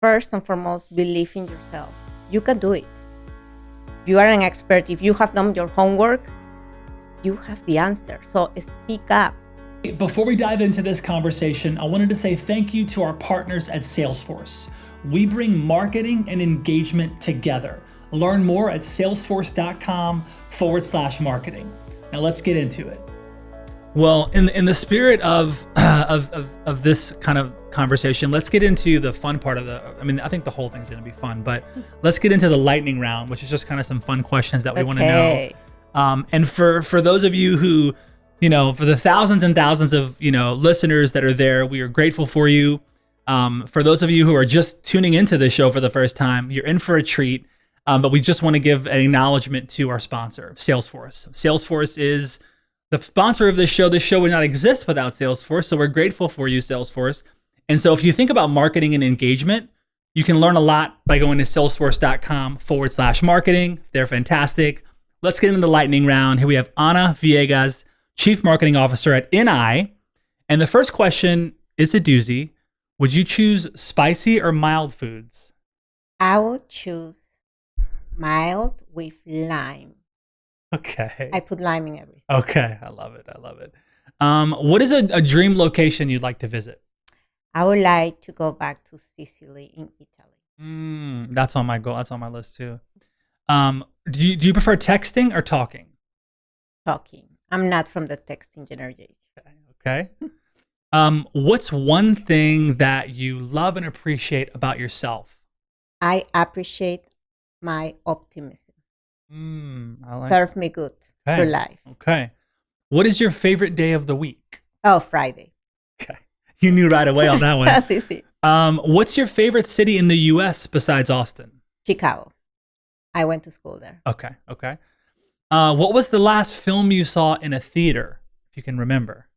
first and foremost, believe in yourself. You can do it. You are an expert. If you have done your homework, you have the answer. So speak up. Before we dive into this conversation, I wanted to say thank you to our partners at Salesforce. We bring marketing and engagement together. Learn more at salesforce.com/marketing. Now let's get into it. Well, in the spirit of this kind of conversation, let's get into the fun part of I think the whole thing's going to be fun, but let's get into the lightning round, which is just kind of some fun questions that we want to know. And for those of you who, for the thousands and thousands of, listeners that are there, we are grateful for you. For those of you who are just tuning into this show for the first time, you're in for a treat. But we just want to give an acknowledgement to our sponsor, Salesforce. Salesforce is the sponsor of this show. This show would not exist without Salesforce. So we're grateful for you, Salesforce. And so if you think about marketing and engagement, you can learn a lot by going to salesforce.com/marketing. They're fantastic. Let's get into the lightning round. Here we have Ana Villegas, Chief Marketing Officer at NI. And the first question is a doozy. Would you choose spicy or mild foods? I would choose mild with lime. Okay. I put lime in everything. Okay. I love it. What is a dream location you'd like to visit? I would like to go back to Sicily in Italy. That's on my goal. That's on my list too. Do you prefer texting or talking? Talking. I'm not from the texting generation. Okay. What's one thing that you love and appreciate about yourself? I appreciate my optimism. Serve me good through life. Okay. What is your favorite day of the week? Oh, Friday. Okay. You knew right away on that one. That's easy. What's your favorite city in the U.S. besides Austin? Chicago. I went to school there. Okay. What was the last film you saw in a theater, if you can remember?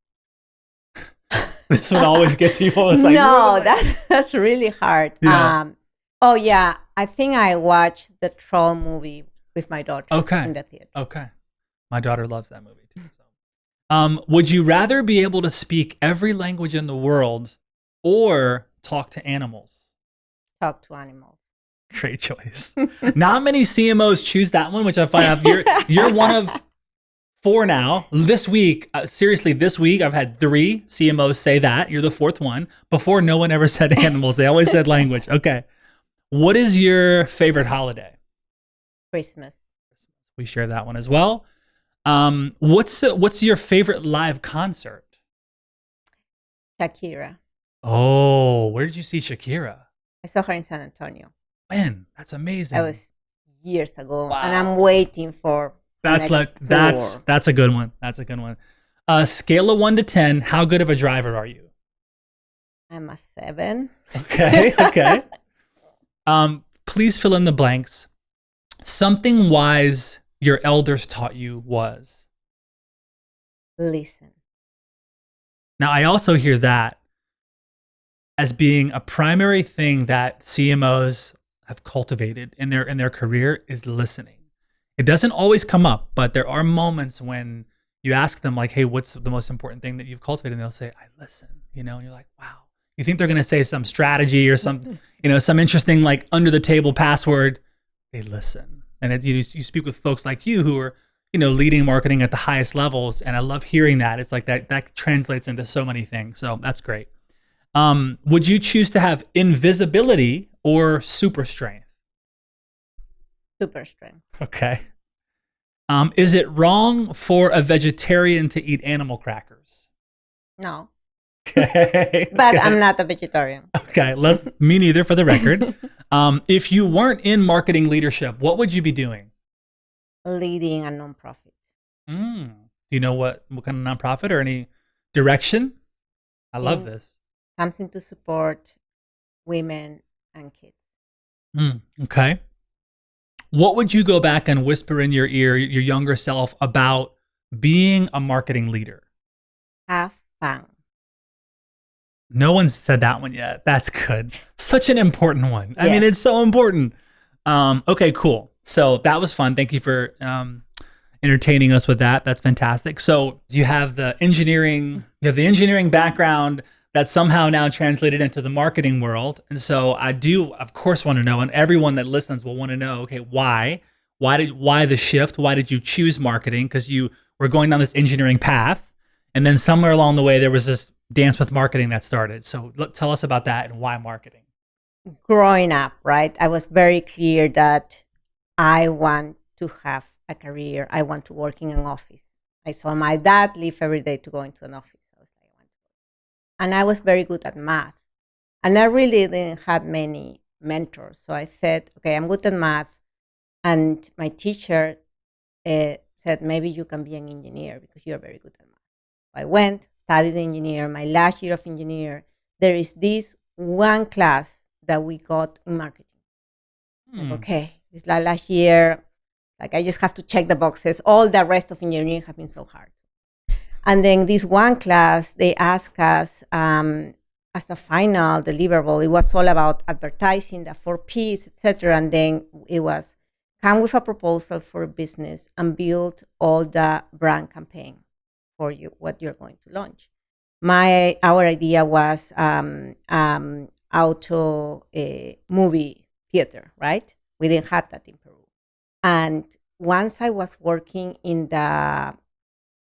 This one always gets people. It's like, no, that's really hard. Yeah. I think I watched the Troll movie with my daughter in the theater. Okay. My daughter loves that movie too. So. Would you rather be able to speak every language in the world or talk to animals? Talk to animals. Great choice. Not many CMOs choose that one, which I find out you're one of 4 now. This week, seriously, I've had 3 CMOs say that. You're the 4th one. Before, no one ever said animals. They always said language. Okay. What is your favorite holiday? Christmas. We share that one as well. What's your favorite live concert? Shakira. Oh, where did you see Shakira? I saw her in San Antonio. When? That's amazing. That was years ago. Wow. And I'm waiting for that's a good one. That's a good one. Scale of 1 to 10, how good of a driver are you? I'm a 7. Okay. Please fill in the blanks. Something wise your elders taught you was? Listen. Now, I also hear that as being a primary thing that CMOs have cultivated in their career is listening. It doesn't always come up, but there are moments when you ask them like, hey, what's the most important thing that you've cultivated? And they'll say, I listen, and you're like, wow. You think they're going to say some strategy or some, some interesting like under the table password. They listen. And you speak with folks like you who are, leading marketing at the highest levels. And I love hearing that. It's like that translates into so many things. So that's great. Would you choose to have invisibility or super strength? Super strength. Okay. Is it wrong for a vegetarian to eat animal crackers? No. Okay. But I'm not a vegetarian. Okay. Me neither, for the record. If you weren't in marketing leadership, what would you be doing? Leading a nonprofit. Do you know what kind of nonprofit or any direction? I love this. Something to support women and kids. Okay. What would you go back and whisper in your ear, your younger self, about being a marketing leader? Have fun. No one's said that one yet. That's good. Such an important one. I mean, it's so important. Okay, cool. So that was fun. Thank you for entertaining us with that. That's fantastic. So you have the engineering background. that somehow now translated into the marketing world. And so I do, of course, want to know, and everyone that listens will want to know, okay, why? Why the shift? Why did you choose marketing? Because you were going down this engineering path, and then somewhere along the way there was this dance with marketing that started. So tell us about that and why marketing. Growing up, right, I was very clear that I want to have a career. I want to work in an office. I saw my dad leave every day to go into an office. I was like, I want to. And I was very good at math. And I really didn't have many mentors. So I said, okay, I'm good at math. And my teacher said, maybe you can be an engineer because you're very good at math. I went, studied engineer. My last year of engineer, there is this one class that we got in marketing. Like, okay, this last year, like I just have to check the boxes. All the rest of engineering have been so hard. And then this one class, they asked us as a final deliverable, it was all about advertising, the 4 Ps, etc. And then it was come with a proposal for a business and build all the brand campaign for you, what you're going to launch. Our idea was auto movie theater, right? We didn't have that in Peru. And once I was working in the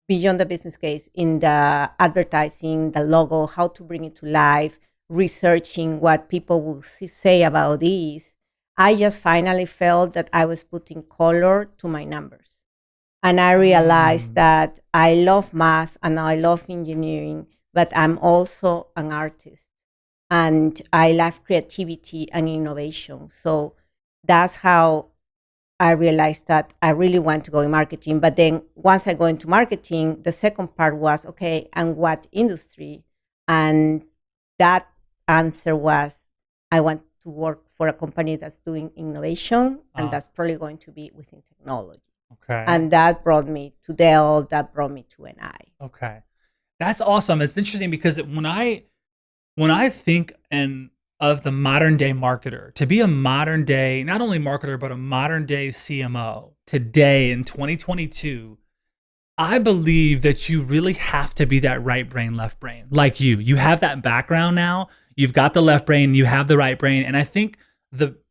beyond the business case, in the advertising, the logo, how to bring it to life, researching what people will say about this, I just finally felt that I was putting color to my numbers. And I realized that I love math and I love engineering, but I'm also an artist. And I love creativity and innovation. So that's how I realized that I really want to go in marketing. But then once I go into marketing, the second part was, okay, and what industry? And that answer was, I want to work for a company that's doing innovation, and that's probably going to be within technology. Okay. And that brought me to Dell, that brought me to NI. Okay. That's awesome. It's interesting because when I think of the modern day marketer, to be a modern day, not only marketer, but a modern day CMO today in 2022, I believe that you really have to be that right brain, left brain. Like you have that background now. You've got the left brain, you have the right brain. And I think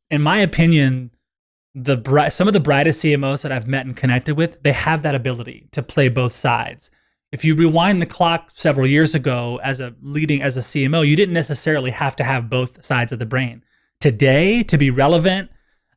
in my opinion, some of the brightest CMOs that I've met and connected with, they have that ability to play both sides. If you rewind the clock several years ago as a CMO, you didn't necessarily have to have both sides of the brain. Today, to be relevant,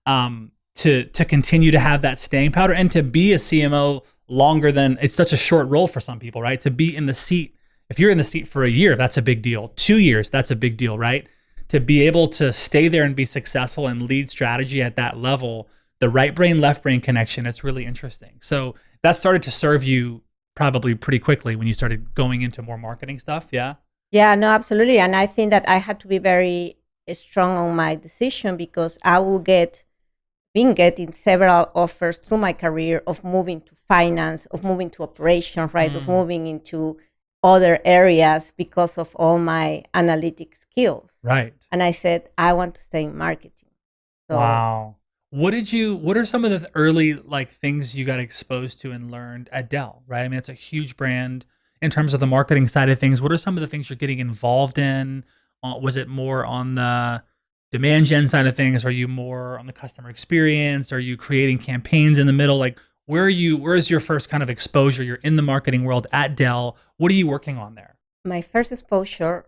to continue to have that staying power, and to be a CMO longer than, it's such a short role for some people, right? To be in the seat, if you're in the seat for a year, that's a big deal. 2 years, that's a big deal, right? To be able to stay there and be successful and lead strategy at that level, the right brain, left brain connection, it's really interesting. So that started to serve you probably pretty quickly when you started going into more marketing stuff. Yeah. Yeah, no, absolutely. And I think that I had to be very strong on my decision because I will been getting several offers through my career of moving to finance, of moving to operations, right? Of moving into other areas because of all my analytic skills. Right. And I said, I want to stay in marketing. So, wow. What are some of the early things you got exposed to and learned at Dell, right? I mean, it's a huge brand in terms of the marketing side of things. What are some of the things you're getting involved in? Was it more on the demand gen side of things? Are you more on the customer experience? Are you creating campaigns in the middle? Like, where is your first kind of exposure? You're in the marketing world at Dell. What are you working on there? My first exposure,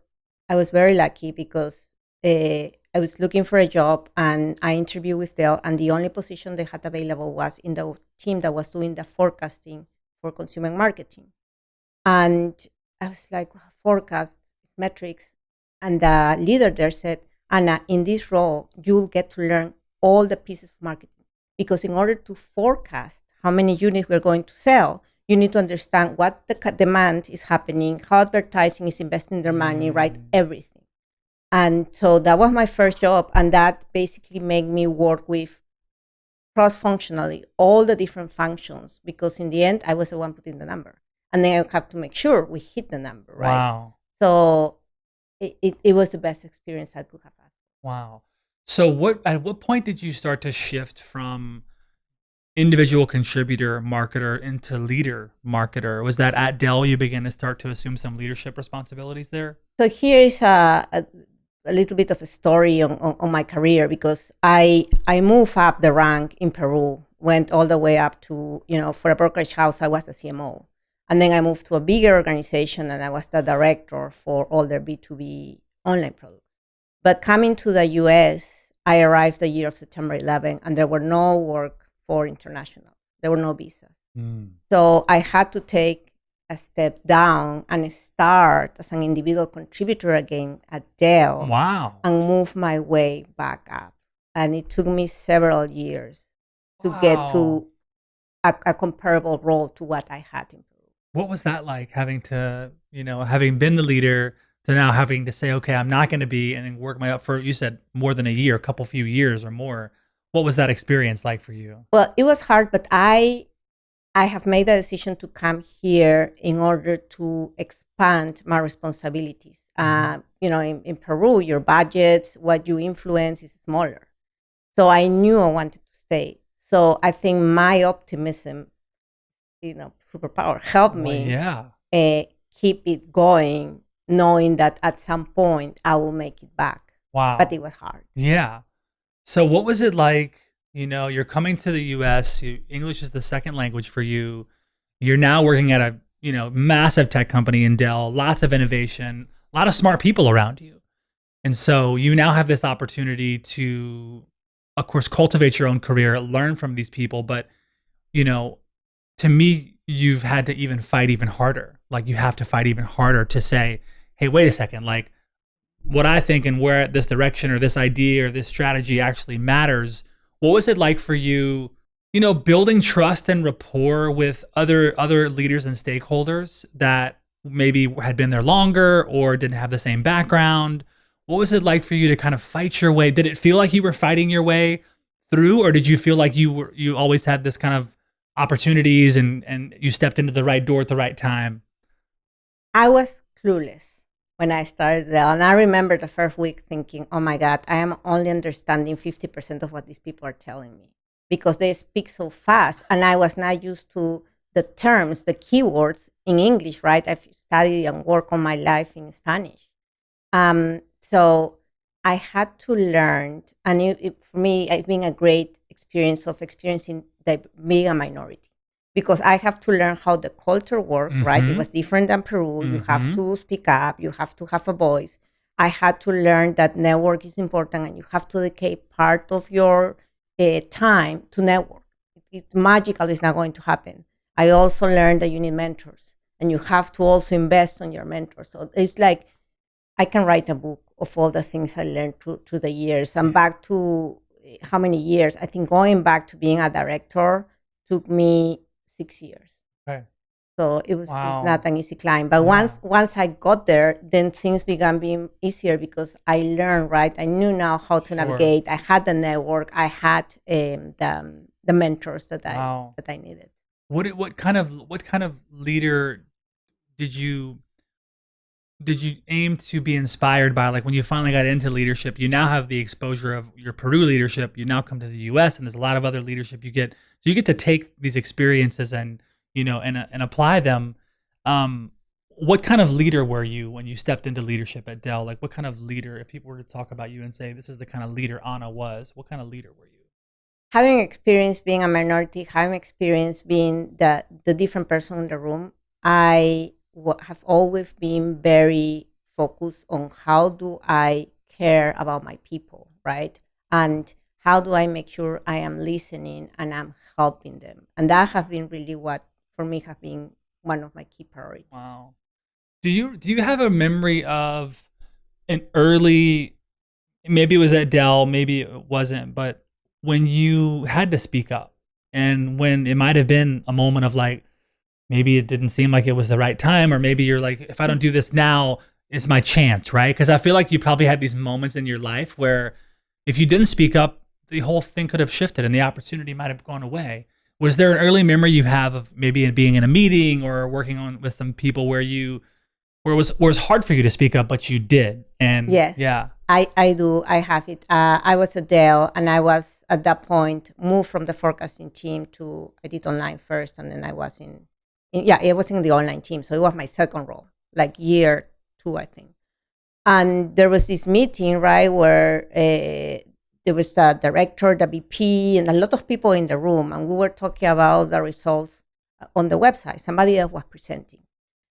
I was very lucky because I was looking for a job and I interviewed with Dell, and the only position they had available was in the team that was doing the forecasting for consumer marketing. And I was like, well, forecasts, metrics. And the leader there said, Anna, in this role, you'll get to learn all the pieces of marketing. Because in order to forecast how many units we're going to sell, you need to understand what the demand is happening, how advertising is investing their money, right? Everything. And so that was my first job. And that basically made me work with cross-functionally all the different functions, because in the end, I was the one putting the number. And then I have to make sure we hit the number, right? Wow. So it was the best experience I could have had. Wow. So at what point did you start to shift from individual contributor marketer into leader marketer? Was that at Dell you began to start to assume some leadership responsibilities there? So here is a little bit of a story on my career, because I moved up the rank in Peru, went all the way up to, for a brokerage house, I was a CMO. And then I moved to a bigger organization and I was the director for all their B2B online products. But coming to the US, I arrived the year of September 11, and there were no work for international. There were no visas. So I had to take a step down and start as an individual contributor again at Dell. Wow. And move my way back up. And it took me several years to get to a comparable role to what I had in Peru. What was that like, having to, having been the leader to now having to say, okay, I'm not going to be, and then work my up for, you said more than a year, few years or more. What was that experience like for you? Well, it was hard, but I have made the decision to come here in order to expand my responsibilities. In Peru, your budgets, what you influence is smaller. So I knew I wanted to stay. So I think my optimism, superpower, helped me keep it going, knowing that at some point I will make it back. Wow. But it was hard. Yeah. So what was it like? You're coming to the US, English is the second language for you. You're now working at a, massive tech company in Dell, lots of innovation, a lot of smart people around you. And so you now have this opportunity to, of course, cultivate your own career, learn from these people. But, to me, you've had to even fight even harder. Like, you have to fight even harder to say, hey, wait a second, like, what I think and where this direction or this idea or this strategy actually matters. What was it like for you, building trust and rapport with other leaders and stakeholders that maybe had been there longer or didn't have the same background? What was it like for you to kind of fight your way? Did it feel like you were fighting your way through, or did you feel like you always had this kind of opportunities and you stepped into the right door at the right time? I was clueless when I started Dell. And I remember the first week thinking, oh my God, I am only understanding 50% of what these people are telling me, because they speak so fast. And I was not used to the terms, the keywords in English, right? I've studied and worked on my life in Spanish. So I had to learn, and for me, it's been a great experience of experiencing being a minority, because I have to learn how the culture works, right? It was different than Peru. You have to speak up. You have to have a voice. I had to learn that network is important, and you have to dedicate part of your time to network. It's magical. It's not going to happen. I also learned that you need mentors, and you have to also invest on your mentors. So it's like I can write a book of all the things I learned through the years. And back to how many years? I think going back to being a director took me 6 years. Okay. So it was not an easy climb. But once I got there, then things began being easier, because I learned, right? I knew now how to navigate. I had the network. I had the mentors that I needed. What kind of leader did you aim to be inspired by? Like, when you finally got into leadership, you now have the exposure of your Peru leadership. You now come to the US, and there's a lot of other leadership you get. So you get to take these experiences and apply them. What kind of leader were you when you stepped into leadership at Dell? Like, what kind of leader, if people were to talk about you and say, this is the kind of leader Ana was, what kind of leader were you? Having experience being a minority, having experience being the different person in the room, I have always been very focused on how do I care about my people, right? And how do I make sure I am listening and I'm helping them? And that has been really what, for me, have been one of my key priorities. Wow. Do you have a memory of an early, maybe it was at Dell, maybe it wasn't, but when you had to speak up, and when it might have been a moment of like, maybe it didn't seem like it was the right time, or maybe you're like, if I don't do this now, it's my chance, right? Because I feel like you probably had these moments in your life where if you didn't speak up, the whole thing could have shifted and the opportunity might have gone away. Was there an early memory you have of maybe being in a meeting or working with some people where you where it was hard for you to speak up, but you did. And Yes, yeah. I do. I have it. I was at Dell, and I was at that point moved from the forecasting team to I did online first, and then I was it was in the online team. So it was my second role, like year 2, I think. And there was this meeting, right, where there was the director, the VP, and a lot of people in the room, and we were talking about the results on the website. Somebody else was presenting,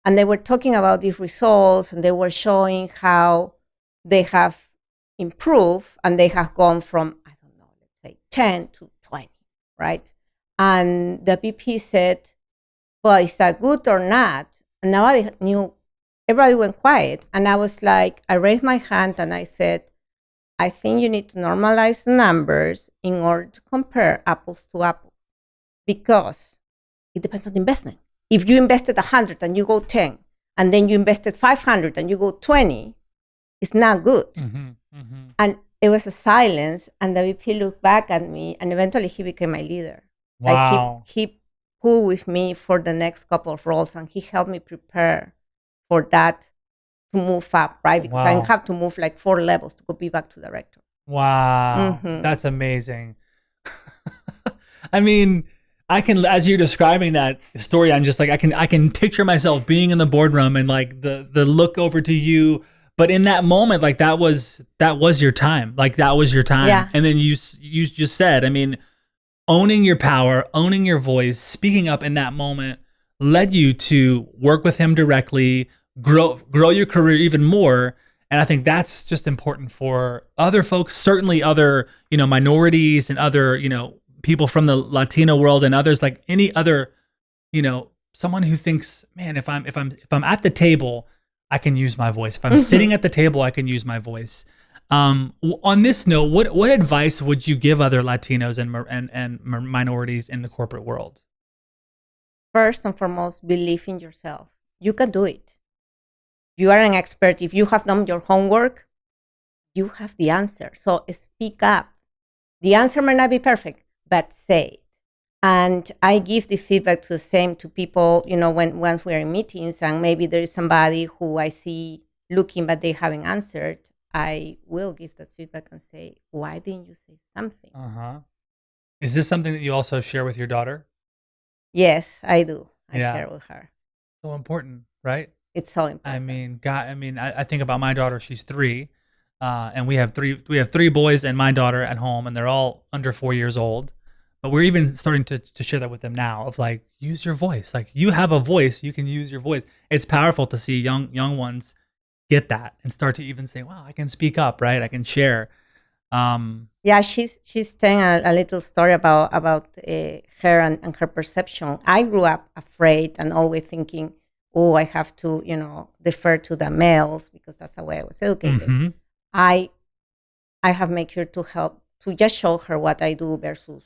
and they were talking about these results, and they were showing how they have improved, and they have gone from, I don't know, let's say 10 to 20, right? And the VP said, well, is that good or not? And nobody knew. Everybody went quiet. And I was like, I raised my hand and I said, I think you need to normalize the numbers in order to compare apples to apples, because it depends on the investment. If you invested 100 and you go 10, and then you invested 500 and you go 20, it's not good. And it was a silence, and the VP looked back at me, and eventually he became my leader. Wow. Like he pulled with me for the next couple of roles, and he helped me prepare for that to move up, right? Because I have to move like 4 levels to go be back to director. Wow. That's amazing. I mean, I can, as you're describing that story, I'm just like, I can picture myself being in the boardroom and like the look over to you. But in that moment, like that was your time. Like that was your time. Yeah. And then you just said, I mean, owning your power, owning your voice, speaking up in that moment led you to work with him directly, grow your career even more. And I think that's just important for other folks, certainly other, minorities and other, people from the Latino world and others, like any other, someone who thinks, man, if I'm at the table, I can use my voice. If I'm sitting at the table, I can use my voice. On this note, what advice would you give other Latinos and minorities in the corporate world? First and foremost, believe in yourself. You can do it. You are an expert. If you have done your homework, you have the answer. So speak up. The answer might not be perfect, but say it. And I give the feedback to people, once we're in meetings and maybe there is somebody who I see looking but they haven't answered, I will give that feedback and say, why didn't you say something? Is this something that you also share with your daughter? Yes, I do. I share with her. So important, right? It's so important. I think about my daughter. She's 3, and we have 3 boys and my daughter at home, and they're all under 4 years old. But we're even starting to share that with them now. Of like, use your voice. Like you have a voice, you can use your voice. It's powerful to see young ones get that and start to even say, "Wow, I can speak up, right? I can share." Yeah, she's telling a little story about her and her perception. I grew up afraid and always thinking, oh, I have to, defer to the males because that's the way I was educated. I have made sure to help to just show her what I do versus,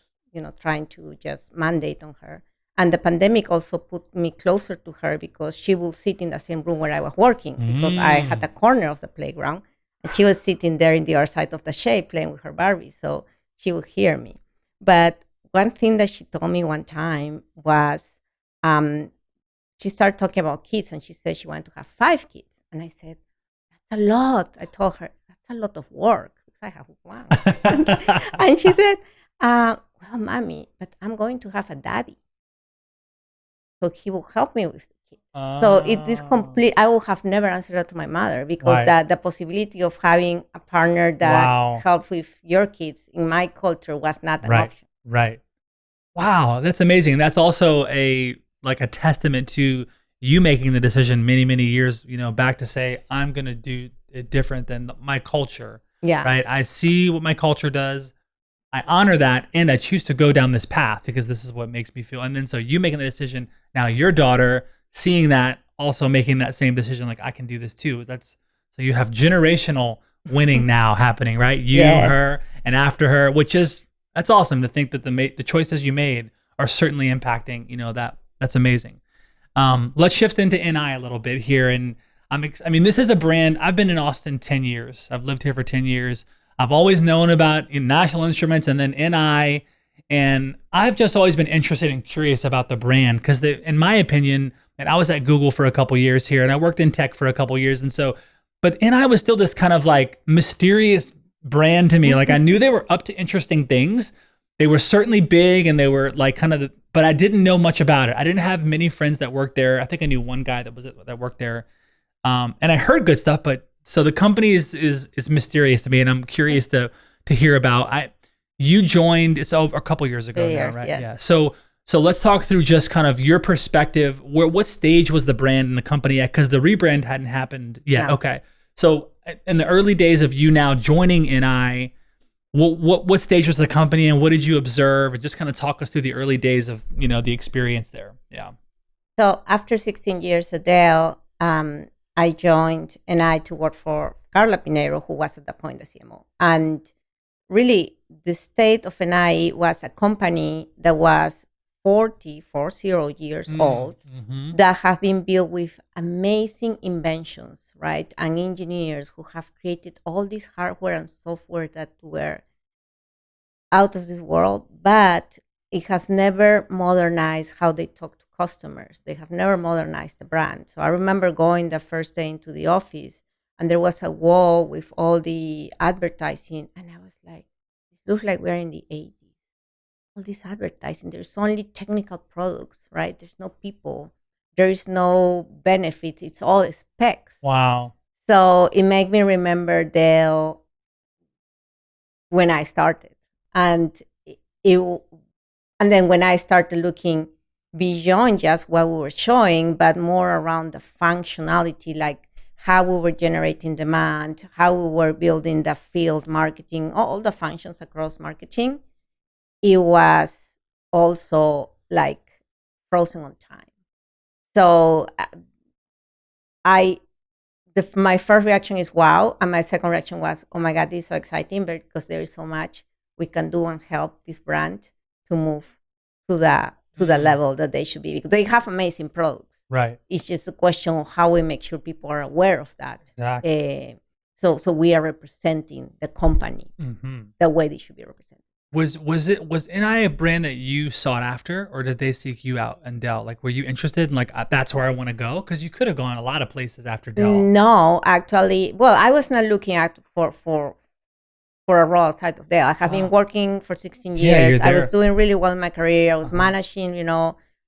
trying to just mandate on her. And the pandemic also put me closer to her because she will sit in the same room where I was working because I had a corner of the playground and she was sitting there in the other side of the shade playing with her Barbie. So she would hear me. But one thing that she told me one time was, she started talking about kids and she said she wanted to have 5 kids. And I said, that's a lot. I told her, that's a lot of work because I have 1. And she said, well, mommy, but I'm going to have a daddy. So he will help me with the kids. So it is complete. I will have never answered that to my mother because the possibility of having a partner that helps with your kids in my culture was not an option. Right. Wow, that's amazing. That's also a testament to you making the decision many years, back to say, I'm going to do it different than my culture. Yeah. Right. I see what my culture does. I honor that. And I choose to go down this path because this is what makes me feel. And then so you making the decision, now your daughter seeing that, also making that same decision, like I can do this too. So you have generational winning now happening, right? You, her, and after her, that's awesome to think that the choices you made are certainly impacting, that's amazing. Let's shift into NI a little bit here. And this is a brand. I've been in Austin 10 years. I've lived here for 10 years. I've always known about National Instruments and then NI. And I've just always been interested and curious about the brand because in my opinion, and I was at Google for a couple years here, and I worked in tech for a couple years, and so, but NI was still this kind of like mysterious brand to me. Like I knew they were up to interesting things. They were certainly big, and they were like kind of, but I didn't know much about it. I didn't have many friends that worked there. I think I knew one guy that worked there, and I heard good stuff. But so the company is mysterious to me, and I'm curious to hear about. You joined, it's over a couple years ago now, right? Yes. Yeah. So let's talk through just kind of your perspective. What stage was the brand and the company at? Because the rebrand hadn't happened yet. No. Okay. So in the early days of you now joining NI, what stage was the company, and what did you observe? And just kind of talk us through the early days of the experience there. Yeah. So after 16 years at Dell, I joined NI to work for Carla Pinheiro, who was at that point the CMO. And really, the state of NI was a company that was 40 years old, that have been built with amazing inventions, right? And engineers who have created all this hardware and software that were out of this world, but it has never modernized how they talk to customers. They have never modernized the brand. So I remember going the first day into the office, and there was a wall with all the advertising, and I was like, it looks like we're in the 80s. All this advertising, there's only technical products, right? There's no people, there is no benefits, it's all specs. Wow. So it made me remember Dell when I started, and and then when I started looking beyond just what we were showing, but more around the functionality, like how we were generating demand, how we were building the field marketing, all the functions across marketing. It was also like frozen on time. So my first reaction is wow, and my second reaction was, oh my God, this is so exciting, because there is so much we can do and help this brand to move to the level that they should be, because they have amazing products. Right. It's just a question of how we make sure people are aware of that. Exactly. So we are representing the company the way they should be represented. Was NI a brand that you sought after, or did they seek you out and Dell? Like, were you interested in like, that's where I want to go? Because you could have gone a lot of places after Dell. No, actually, well, I was not looking out for a role outside of Dell. I have been working for 16 years. I was doing really well in my career. I was managing,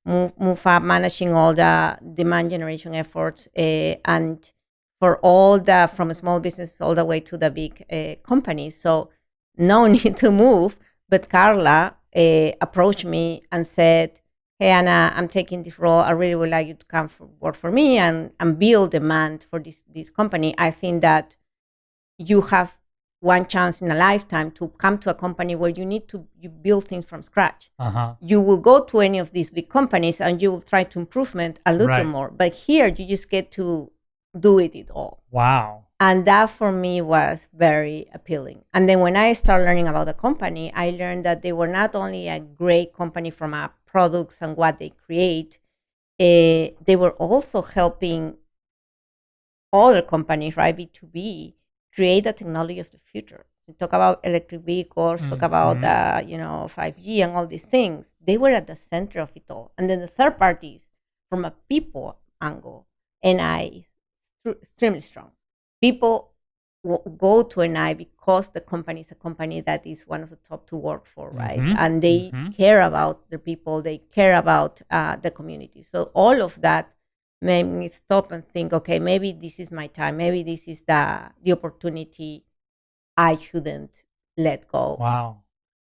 move up, managing all the demand generation efforts, and for all from small businesses all the way to the big companies. So no need to move. But Carla approached me and said, hey, Ana, I'm taking this role. I really would like you to come work for me and build demand for this company. I think that you have one chance in a lifetime to come to a company where you build things from scratch. You will go to any of these big companies and you will try to improvement a little more. But here, you just get to do it all. Wow. And that for me was very appealing. And then when I started learning about the company, I learned that they were not only a great company from products and what they create, they were also helping other companies, right, B2B, create the technology of the future. So talk about electric vehicles, talk about 5G and all these things. They were at the center of it all. And then the third parties, from a people angle, NI is extremely strong. People go to NI because the company is a company that is one of the top to work for, right? And they care about the people, they care about the community. So all of that made me stop and think, okay, maybe this is my time. Maybe this is the opportunity I shouldn't let go. Wow.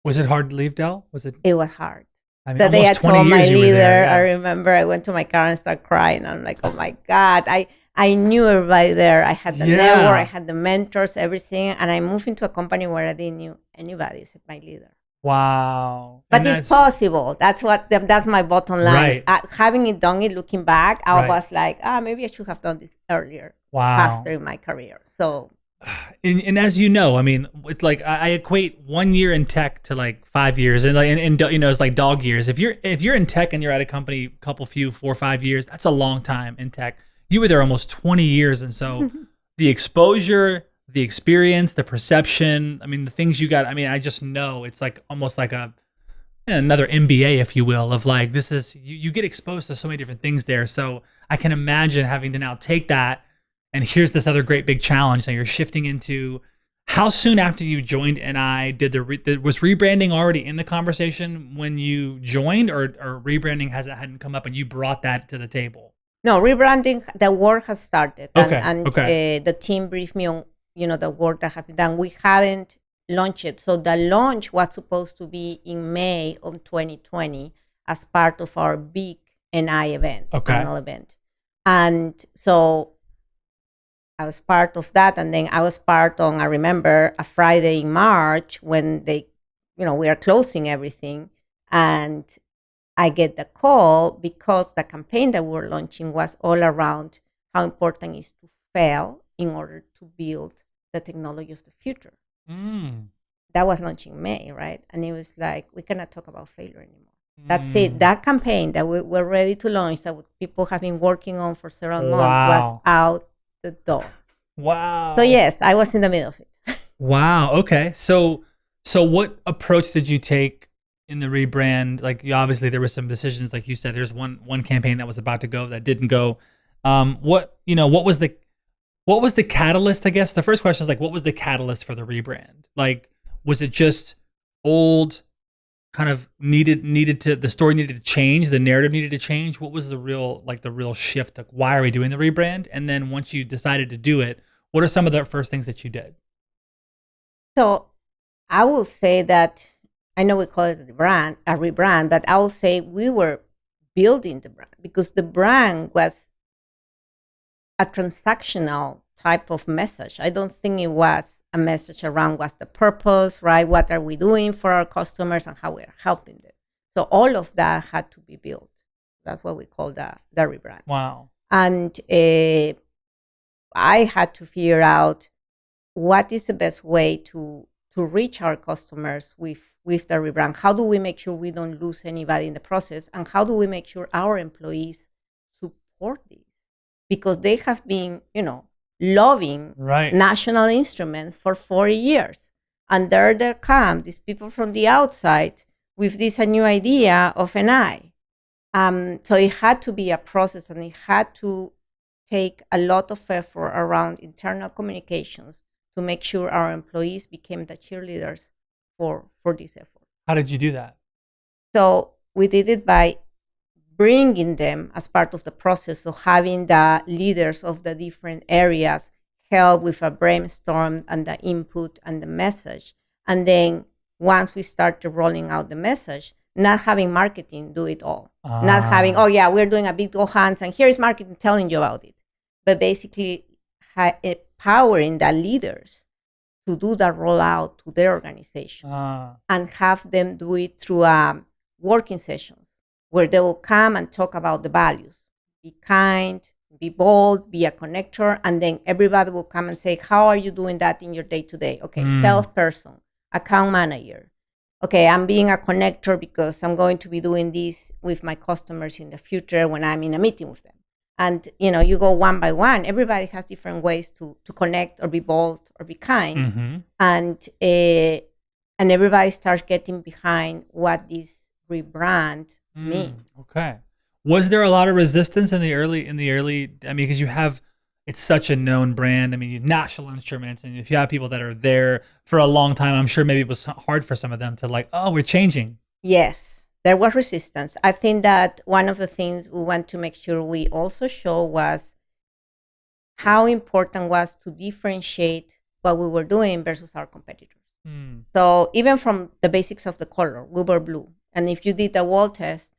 Was it hard to leave Dell? It was hard. I mean, the day I told my leader, there, yeah. I remember I went to my car and started crying. I'm like, oh my God, I knew everybody there. I had the network, I had the mentors, everything. And I moved into a company where I didn't know anybody except my leader. Wow. But it's possible. That's my bottom line. Right. Having done it, looking back, I was like, maybe I should have done this earlier, faster in my career. So, and as you know, I mean, it's like I equate 1 year in tech to like 5 years, and like and it's like dog years. If you're in tech and you're at a company, 4 or 5 years, that's a long time in tech. You were there almost 20 years, and so the exposure, the experience, the perception, I mean, the things you got, I mean, I just know it's like almost like another MBA, if you will, of like, this is, you get exposed to so many different things there. So I can imagine having to now take that, and here's this other great big challenge that you're shifting into. How soon after you joined NI was rebranding already in the conversation when you joined, or rebranding hadn't come up and you brought that to the table? No, rebranding, the work has started, and Okay. the team briefed me on the work that has been done. We haven't launched it, so the launch was supposed to be in May of 2020 as part of our big NI event, annual event, and so I was part of that, and then I was part on, I remember, a Friday in March when we are closing everything, and I get the call because the campaign that we were launching was all around how important it is to fail in order to build the technology of the future. That was launched in May, right? And it was like, we cannot talk about failure anymore. That's it. That campaign that we were ready to launch, that people have been working on for several months, was out the door. Wow. So yes, I was in the middle of it. Wow. Okay. So what approach did you take in the rebrand? Like, obviously there were some decisions, like you said, there's one campaign that was about to go that didn't go. What was the catalyst? I guess the first question is like, what was the catalyst for the rebrand? Like, was it just old, kind of the story needed to change, the narrative needed to change? What was the real shift? Like, why are we doing the rebrand? And then once you decided to do it, what are some of the first things that you did? So I will say that, I know we call it a rebrand, but I will say we were building the brand, because the brand was a transactional type of message. I don't think it was a message around what's the purpose, right? What are we doing for our customers and how we're helping them. So all of that had to be built. That's what we call the rebrand. Wow. And I had to figure out what is the best way to reach our customers with the rebrand. How do we make sure we don't lose anybody in the process? And how do we make sure our employees support this? Because they have been, loving National Instruments for 40 years. And there come these people from the outside with this a new idea of NI. So it had to be a process, and it had to take a lot of effort around internal communications to make sure our employees became the cheerleaders for this effort. How did you do that? So we did it by bringing them as part of the process, so having the leaders of the different areas help with a brainstorm and the input and the message. And then once we started rolling out the message, not having marketing do it all. Not having, we're doing a big all hands and here is marketing telling you about it. But basically empowering the leaders to do the rollout to their organization and have them do it through working sessions where they will come and talk about the values. Be kind, be bold, be a connector, and then everybody will come and say, how are you doing that in your day-to-day? Okay, salesperson, account manager. Okay, I'm being a connector because I'm going to be doing this with my customers in the future when I'm in a meeting with them. And, you go one by one. Everybody has different ways to connect or be bold or be kind. And everybody starts getting behind what this rebrand means. Okay. Was there a lot of resistance in the early, I mean, because it's such a known brand. I mean, you have National Instruments, and if you have people that are there for a long time, I'm sure maybe it was hard for some of them to we're changing. Yes, there was resistance. I think that one of the things we want to make sure we also show was how important was to differentiate what we were doing versus our competitors. So even from the basics of the color, we were blue. And if you did the wall test,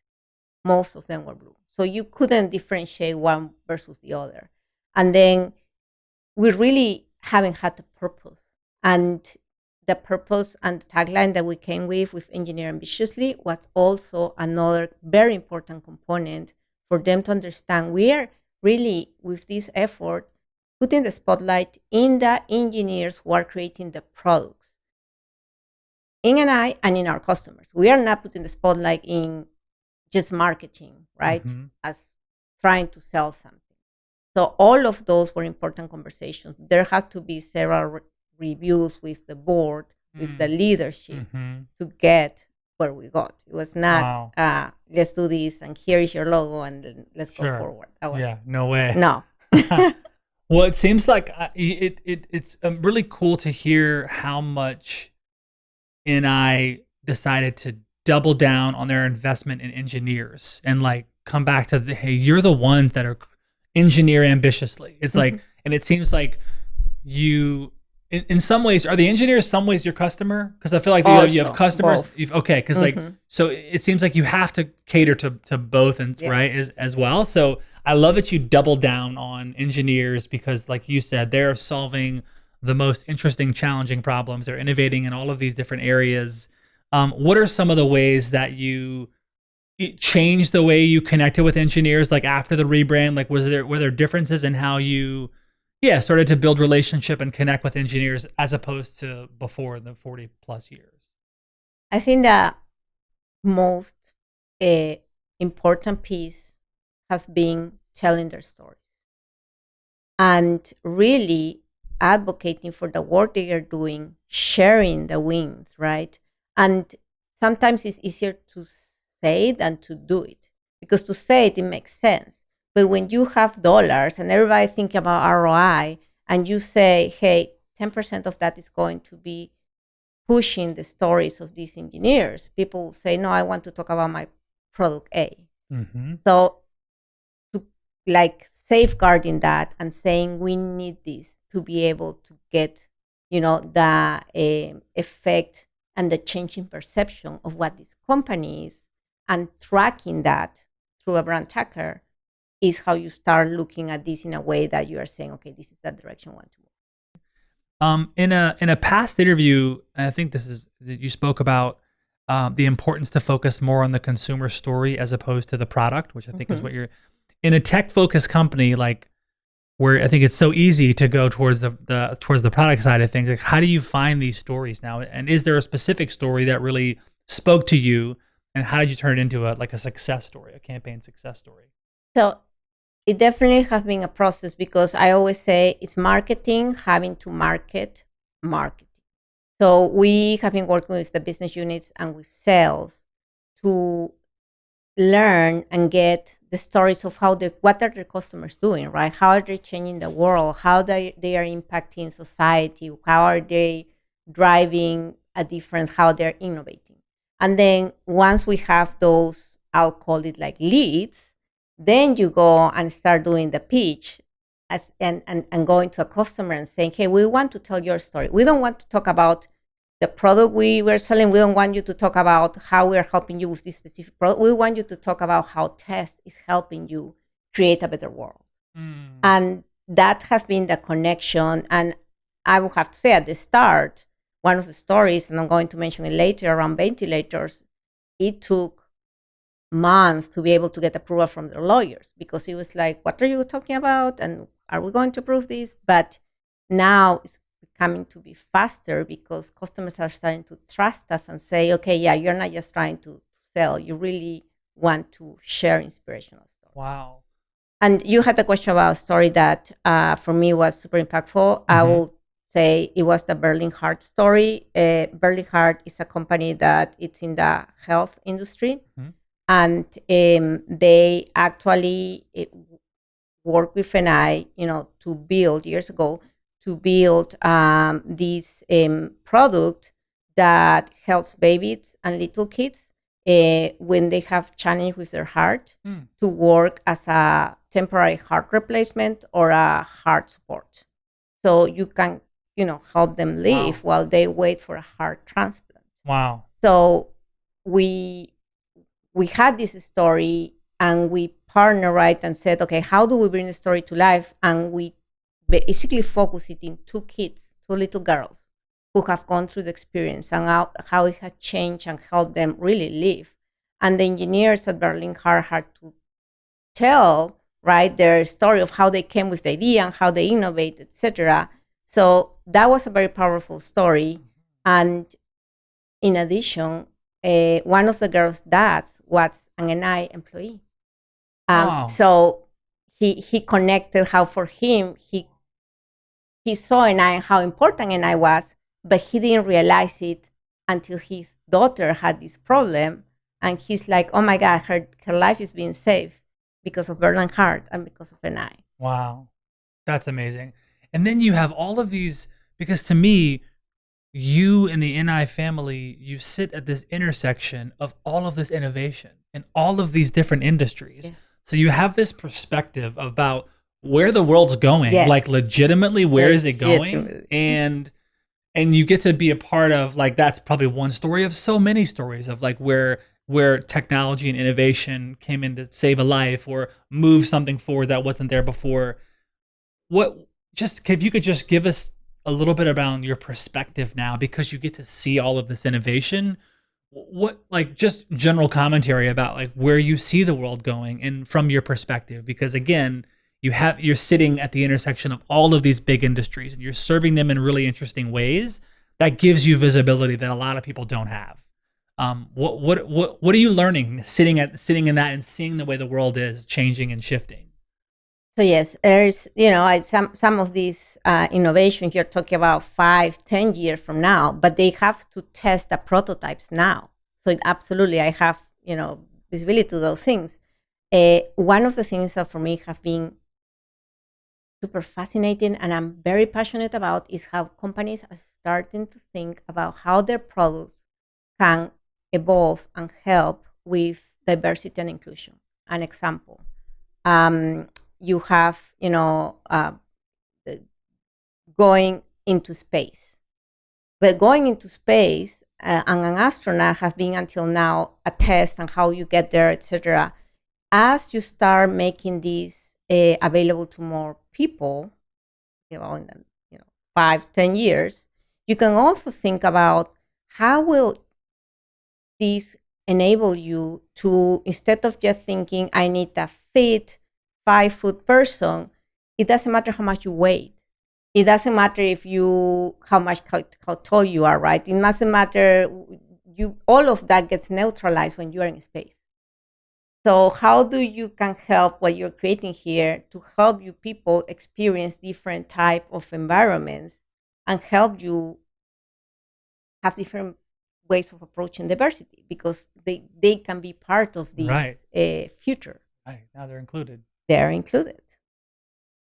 most of them were blue. So you couldn't differentiate one versus the other. And then we really haven't had the purpose. And the purpose and the tagline that we came with Engineer Ambitiously, was also another very important component for them to understand we are really, with this effort, putting the spotlight in the engineers who are creating the products in NI and in our customers. We are not putting the spotlight in just marketing, right? As trying to sell something. So all of those were important conversations. There had to be several reviews with the board, with the leadership, to get where we got. It was not, Wow. let's do this and here is your logo and then let's go Sure. forward. That was, Yeah. No way. no. Well, it seems like it's really cool to hear how much NI decided to double down on their investment in engineers and like come back to the, hey, you're the ones that are engineer ambitiously. It's like, and it seems like you, in some ways, are the engineers some ways your customer? Because I feel like you have customers. Okay, because like, so it seems like you have to cater to both, and right as well. So I love that you double down on engineers because, like you said, they're solving the most interesting, challenging problems. They're innovating in all of these different areas. What are some of the ways that it changed the way you connected with engineers, like after the rebrand? Like, were there differences in how you started to build relationship and connect with engineers as opposed to before the 40 plus years? I think the most important piece has been telling their stories and really advocating for the work they are doing, sharing the wins, right? And sometimes it's easier to say than to do it, because to say it makes sense. But when you have dollars and everybody thinking about ROI, and you say, hey, 10% of that is going to be pushing the stories of these engineers, people will say, no, I want to talk about my product A. So to like safeguarding that and saying we need this to be able to get, the effect and the change in perception of what this company is, and tracking that through a brand tracker is how you start looking at this in a way that you are saying, okay, this is the direction I want to move. In a past interview, I think you spoke about the importance to focus more on the consumer story as opposed to the product, which I think is what you're in a tech focused company, like where I think it's so easy to go towards the product side of things. Like, how do you find these stories now? And is there a specific story that really spoke to you? And how did you turn it into a success story, a campaign success story? So it definitely has been a process, because I always say it's marketing having to market marketing. So we have been working with the business units and with sales to learn and get the stories of what are their customers doing, right? How are they changing the world? How they are impacting society? How are they driving how they're innovating? And then once we have those, I'll call it like leads, then you go and start doing the pitch and going to a customer and saying, hey, we want to tell your story. We don't want to talk about the product we were selling. We don't want you to talk about how we're helping you with this specific product. We want you to talk about how test is helping you create a better world. And that has been the connection. And I will have to say at the start, one of the stories, and I'm going to mention it later, around ventilators, it took months to be able to get approval from the lawyers, because it was like, what are you talking about? And are we going to approve this? But now it's coming to be faster because customers are starting to trust us and say, okay, yeah, you're not just trying to sell, you really want to share inspirational stuff. Wow. And you had a question about a story that for me was super impactful. I will say it was the Berlin Heart story. Berlin Heart is a company that it's in the health industry. And they actually worked with NI, to build years ago, to build this product that helps babies and little kids when they have challenge with their heart to work as a temporary heart replacement or a heart support. So you can, help them live while they wait for a heart transplant. Wow. So we had this story and we partnered, right, and said, okay, how do we bring the story to life? And we basically focus it in two little girls who have gone through the experience and how it had changed and helped them really live. And the engineers at Berlin Heart had to tell, right, their story of how they came with the idea and how they innovate, etc. So that was a very powerful story. And in addition, one of the girls' dads was an NI employee. So he connected how for him, he saw NI and how important NI was, but he didn't realize it until his daughter had this problem. And he's like, oh my God, her life is being saved because of Bernard Hart and because of NI. Wow. That's amazing. And then you have all of these, because to me, you and the NI family, you sit at this intersection of all of this innovation in all of these different industries. Yeah. So you have this perspective about where the world's going, Yes. like legitimately, where is it going? And you get to be a part of, like, that's probably one story of so many stories of like where technology and innovation came in to save a life or move something forward that wasn't there before. If you could just give us a little bit about your perspective now, because you get to see all of this innovation, what, like, just general commentary about like where you see the world going and from your perspective, because again, you're sitting at the intersection of all of these big industries and you're serving them in really interesting ways that gives you visibility that a lot of people don't have. What are you learning sitting in that and seeing the way the world is changing and shifting? So yes, there's some of these innovations you're talking about 5-10 years from now, but they have to test the prototypes now. So absolutely, I have visibility to those things. One of the things that for me have been super fascinating and I'm very passionate about is how companies are starting to think about how their products can evolve and help with diversity and inclusion. An example. You have, going into space. But going into space and an astronaut have been until now a test on how you get there, etc. As you start making these available to more people, in 5-10 years, you can also think about how will this enable you to, instead of just thinking I need a fit 5-foot person, it doesn't matter how much you weigh. It doesn't matter how tall you are, right? It doesn't matter. All of that gets neutralized when you are in space. So how do you can help what you're creating here to help you people experience different type of environments and help you have different ways of approaching diversity because they can be part of this future. Right, now they're included. They're included.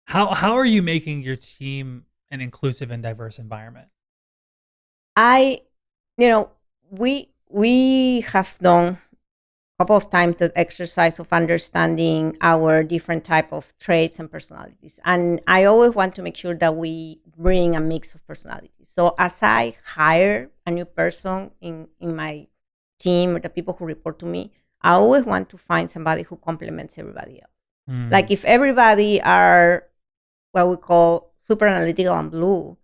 How are you making your team an inclusive and diverse environment? We have done a couple of times the exercise of understanding our different type of traits and personalities, and I always want to make sure that we bring a mix of personalities. So as I hire a new person in my team or the people who report to me, I always want to find somebody who complements everybody else. Like if everybody are what we call super analytical and blue,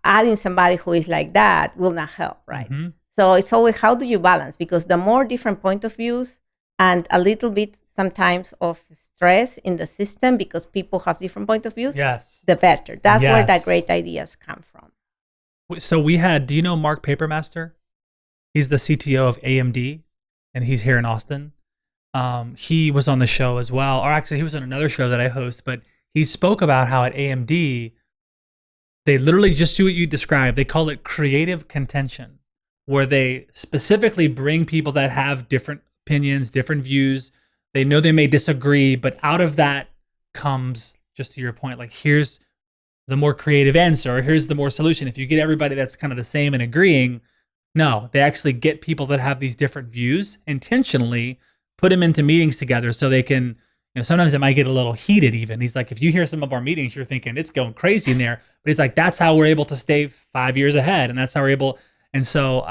adding somebody who is like that will not help, right? Mm-hmm. So it's always how do you balance? Because the more different point of views and a little bit sometimes of stress in the system because people have different point of views, the better. That's where the great ideas come from. So do you know Mark Papermaster? He's the CTO of AMD and he's here in Austin. He was on the show as well, or actually he was on another show that I host, but he spoke about how at AMD, they literally just do what you described. They call it creative contention, where they specifically bring people that have different opinions, different views. They know they may disagree, but out of that comes, just to your point, like here's the more creative answer, or here's the more solution. If you get everybody that's kind of the same and agreeing, no, they actually get people that have these different views intentionally, put them into meetings together so they can, sometimes it might get a little heated even. He's like, if you hear some of our meetings, you're thinking it's going crazy in there. But he's like, that's how we're able to stay 5 years ahead. And that's how we're able. And so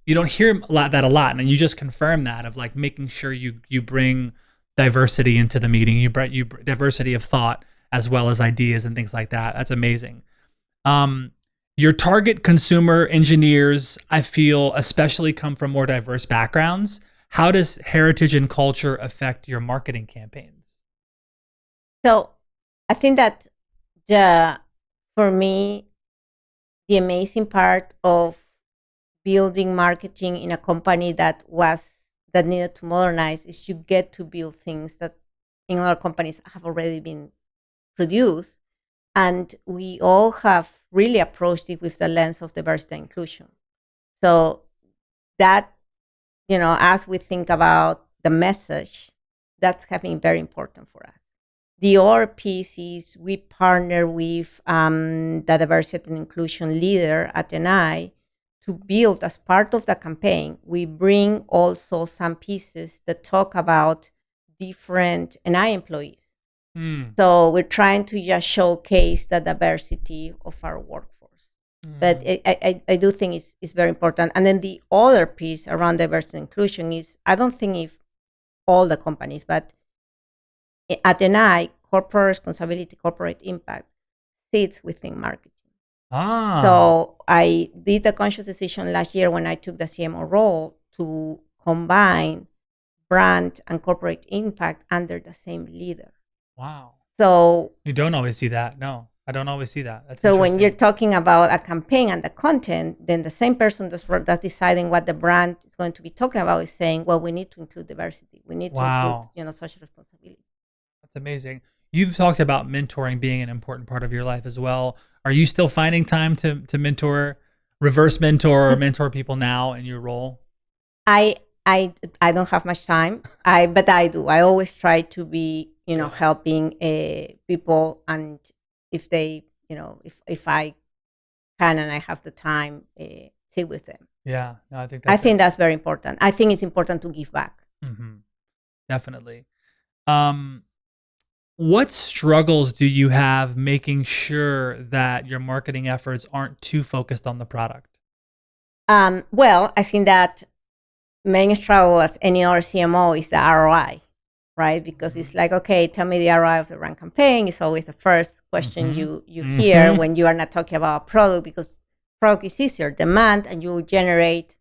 you don't hear a lot. And you just confirm that of like making sure you bring diversity into the meeting. You bring diversity of thought as well as ideas and things like that. That's amazing. Your target consumer engineers, I feel, especially come from more diverse backgrounds. How does heritage and culture affect your marketing campaigns? So I think that for me, the amazing part of building marketing in a company that needed to modernize is you get to build things that in other companies have already been produced. And we all have really approached it with the lens of diversity and inclusion. So that, as we think about the message, that's having very important for us. The other piece is we partner with the diversity and inclusion leader at NI to build, as part of the campaign, we bring also some pieces that talk about different NI employees. So we're trying to just showcase the diversity of our workforce. But I do think it's very important. And then the other piece around diversity and inclusion is, I don't think if all the companies, but at NI, corporate responsibility, corporate impact sits within marketing. So I did a conscious decision last year when I took the CMO role to combine brand and corporate impact under the same leader. Wow. So you don't always see that. No, I don't always see that. That's so when you're talking about a campaign and the content, then the same person that's deciding what the brand is going to be talking about is saying, well, we need to include diversity. We need to include, social responsibility. That's amazing. You've talked about mentoring being an important part of your life as well. Are you still finding time to mentor, reverse mentor, or mentor people now in your role? I don't have much time, but I do. I always try to be, helping people, and if they, if I can and I have the time, sit with them. Yeah, no, I think that's very important. I think it's important to give back. Mm-hmm. Definitely. What struggles do you have making sure that your marketing efforts aren't too focused on the product? Well, I think that main struggle, as any other CMO, is the ROI, right? Because it's like, okay, tell me the ROI of the brand campaign. It's always the first question you hear when you are not talking about a product, because product is easier, demand, and you will generate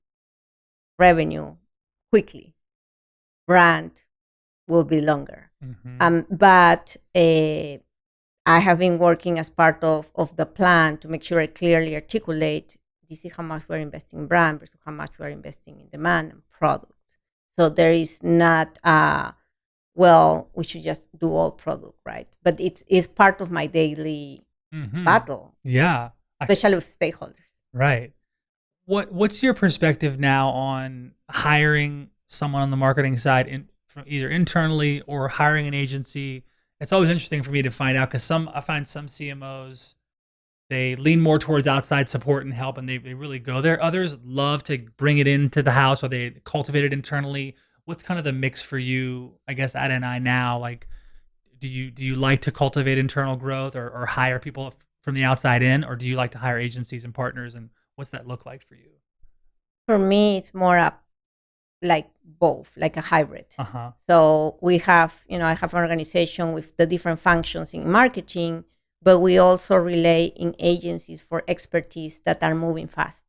revenue quickly. Brand will be longer. But I have been working as part of the plan to make sure I clearly articulate, this is how much we're investing in brand versus how much we're investing in demand and product. So there is not, well, we should just do all product, right? But it's part of my daily battle. Yeah. Especially with stakeholders. Right. What's your perspective now on hiring someone on the marketing side, from either internally or hiring an agency? It's always interesting for me to find out, because I find some CMOs, they lean more towards outside support and help, and they really go there. Others love to bring it into the house, or they cultivate it internally. What's kind of the mix for you, I guess, at NI now? Like, do you like to cultivate internal growth, or hire people from the outside in, or do you like to hire agencies and partners, and what's that look like for you? For me, it's more like both, like a hybrid. So we have, I have an organization with the different functions in marketing, but we also relay in agencies for expertise that are moving fast.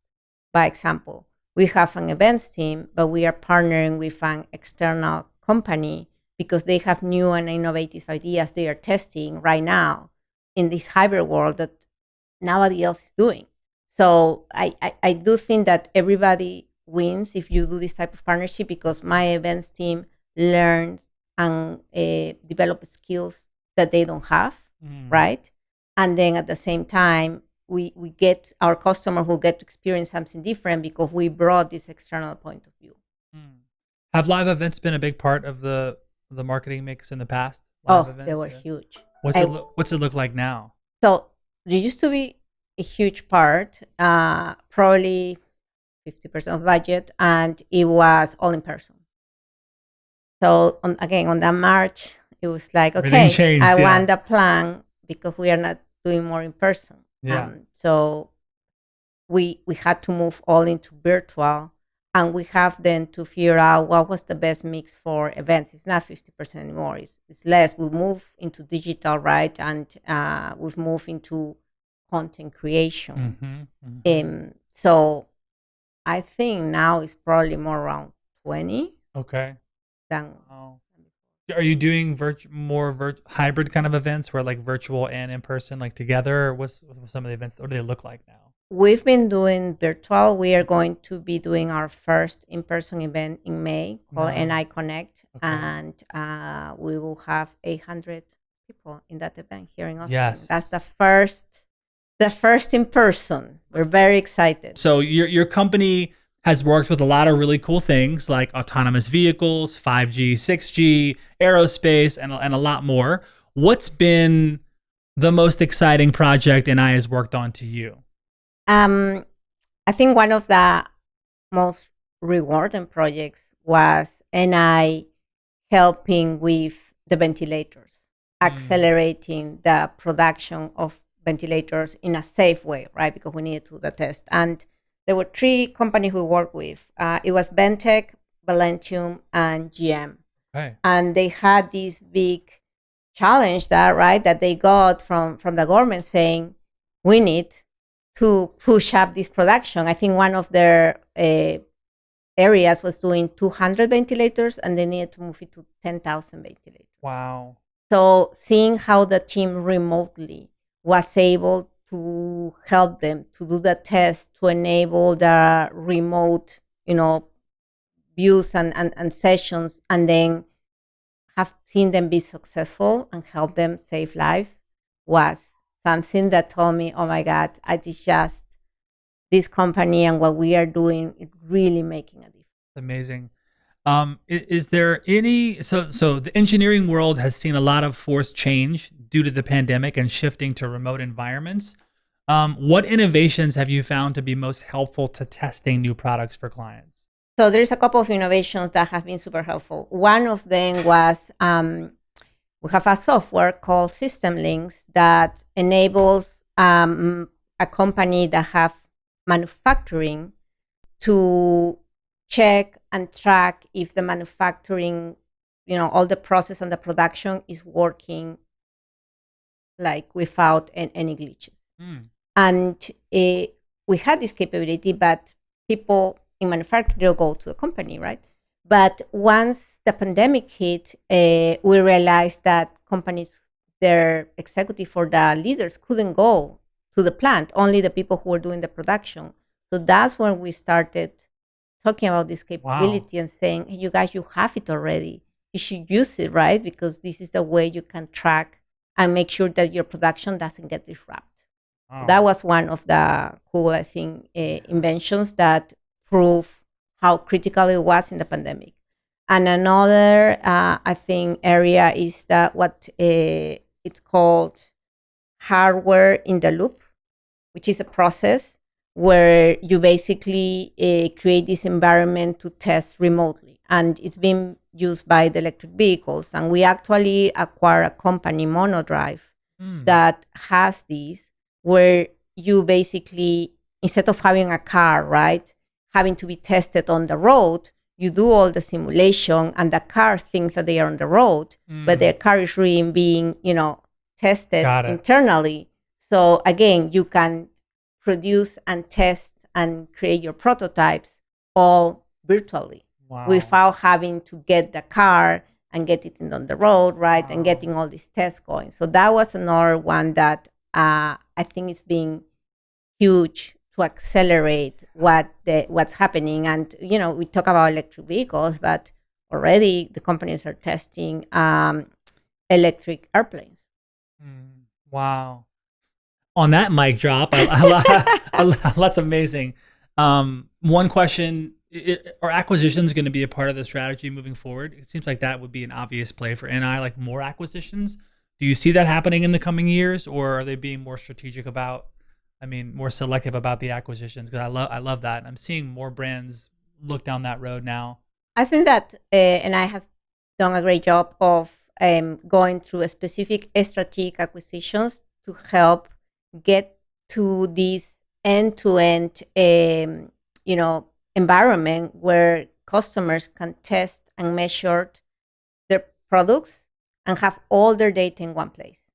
By example, we have an events team, but we are partnering with an external company because they have new and innovative ideas they are testing right now in this hybrid world that nobody else is doing. So I do think that everybody wins if you do this type of partnership, because my events team learns and develop skills that they don't have, right? And then at the same time, we get our customer who get to experience something different because we brought this external point of view. Have live events been a big part of the marketing mix in the past? They were huge. What's it look like now? So there used to be a huge part, probably 50% of budget, and it was all in person. So on that March, it was like, okay, changed, I want the plan because we are not doing more in person. So we had to move all into virtual, and we have then to figure out what was the best mix for events. It's not 50% anymore. It's less. We move into digital, right? And we've moved into content creation. So I think now it's probably more around 20. Okay. Than Are you doing more hybrid kind of events where like virtual and in person, like together? Or what's some of the events? What do they look like now? We've been doing virtual. We are going to be doing our first in-person event in May called NI Connect, and we will have 800 people in that event here in Austin. Yes, that's the first in person. We're very excited. So your company has worked with a lot of really cool things like autonomous vehicles, 5G, 6G, aerospace, and a lot more. What's been the most exciting project NI has worked on to you? I think one of the most rewarding projects was NI helping with the ventilators, accelerating the production of ventilators in a safe way, right? Because we needed to do the test. And there were three companies we worked with. It was Bentech, Valentium, and GM. Right. And they had this big challenge that they got from the government saying, we need to push up this production. I think one of their areas was doing 200 ventilators, and they needed to move it to 10,000 ventilators. Wow. So seeing how the team remotely was able to help them to do the test, to enable the remote, views and sessions, and then have seen them be successful and help them save lives was something that told me, oh my God, this company and what we are doing is really making a difference. Amazing. Is there any, so the engineering world has seen a lot of forced change due to the pandemic and shifting to remote environments. What innovations have you found to be most helpful to testing new products for clients? So there's a couple of innovations that have been super helpful. One of them was we have a software called System Links that enables a company that have manufacturing to check and track if the manufacturing, all the process and the production is working like without any glitches. And we had this capability, but people in manufacturing don't go to the company, right? But once the pandemic hit, we realized that companies, their executive or the leaders couldn't go to the plant, only the people who were doing the production. So that's when we started talking about this capability and saying, hey, you guys, you have it already. You should use it, right? Because this is the way you can track and make sure that your production doesn't get disrupted. That was one of the cool, I think, inventions that prove how critical it was in the pandemic. And another, I think, area is that what it's called hardware in the loop, which is a process where you basically create this environment to test remotely. And it's being used by the electric vehicles. And we actually acquire a company, Monodrive, that has these, where you basically, instead of having a car, right, having to be tested on the road, you do all the simulation and the car thinks that they are on the road, but their car is really being, tested internally. So again, you can produce and test and create your prototypes all virtually without having to get the car and get it on the road, right, and getting all these tests going. So that was another one that I think is being huge to accelerate what's happening. And we talk about electric vehicles, but already the companies are testing electric airplanes. Wow! On that mic drop, that's amazing. One question: are acquisitions going to be a part of the strategy moving forward? It seems like that would be an obvious play for NI, like more acquisitions. Do you see that happening in the coming years, or are they being more strategic about? More selective about the acquisitions? Because I love that. I'm seeing more brands look down that road now. I think that, and I have done a great job of going through specific strategic acquisitions to help get to this end-to-end, environment where customers can test and measure their products and have all their data in one place.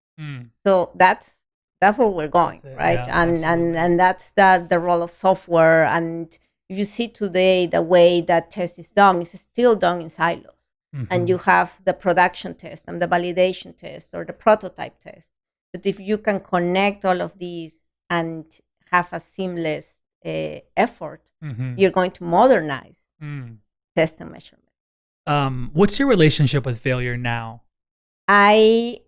So that's where we're going, right? Yeah, and that's the role of software. And if you see today the way that test is done, it's still done in silos. And you have the production test and the validation test or the prototype test. But if you can connect all of these and have a seamless effort, you're going to modernize test and measurement. What's your relationship with failure now? I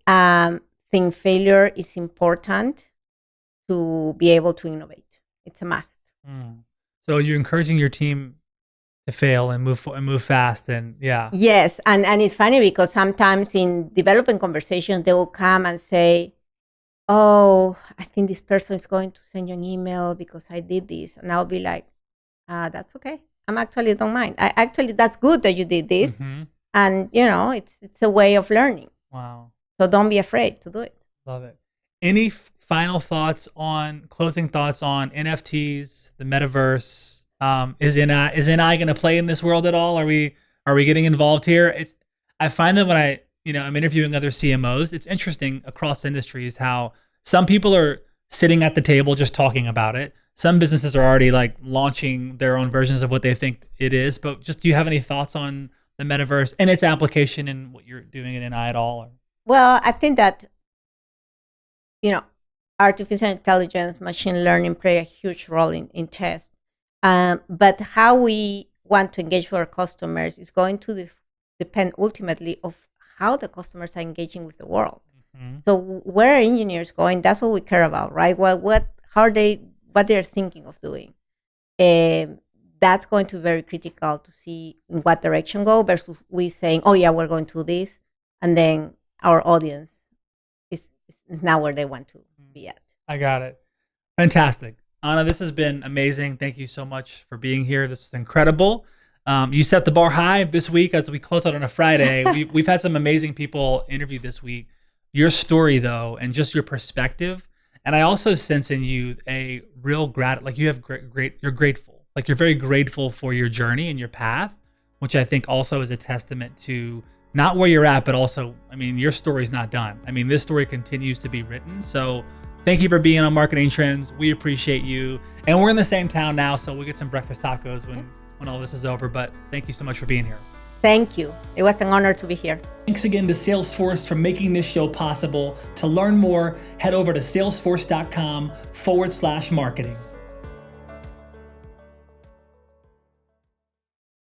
think failure is important to be able to innovate. It's a must. So you're encouraging your team to fail and move fast, and yeah. Yes, and it's funny because sometimes in developing conversations, they will come and say, "Oh, I think this person is going to send you an email because I did this," and I'll be like, "That's okay. I'm actually don't mind. That's good that you did this, and it's a way of learning. Wow. So don't be afraid to do it." Love it. Any final closing thoughts on NFTs, the metaverse? Is NI going to play in this world at all? Are we getting involved here? I find that when I'm interviewing other CMOs, it's interesting across industries how some people are sitting at the table just talking about it. Some businesses are already like launching their own versions of what they think it is. But just, do you have any thoughts on the metaverse and its application and what you're doing in NI at all? Or? Well, I think that artificial intelligence, machine learning play a huge role in chess. But how we want to engage with our customers is going to depend ultimately of how the customers are engaging with the world. So where are engineers going? That's what we care about, right? What they're thinking of doing. That's going to be very critical to see in what direction go versus we saying, "Oh yeah, we're going to do this," and then our audience is not where they want to be at. I got it. Fantastic. Ana, this has been amazing. Thank you so much for being here. This is incredible. You set the bar high this week as we close out on a Friday. We've had some amazing people interviewed this week. Your story, though, and just your perspective, and I also sense in you a real you have you're grateful. Like you're very grateful for your journey and your path, which I think also is a testament to not where you're at, but also, your story's not done. This story continues to be written. So thank you for being on Marketing Trends. We appreciate you. And we're in the same town now, so we'll get some breakfast tacos when all this is over. But thank you so much for being here. Thank you. It was an honor to be here. Thanks again to Salesforce for making this show possible. To learn more, head over to salesforce.com/marketing.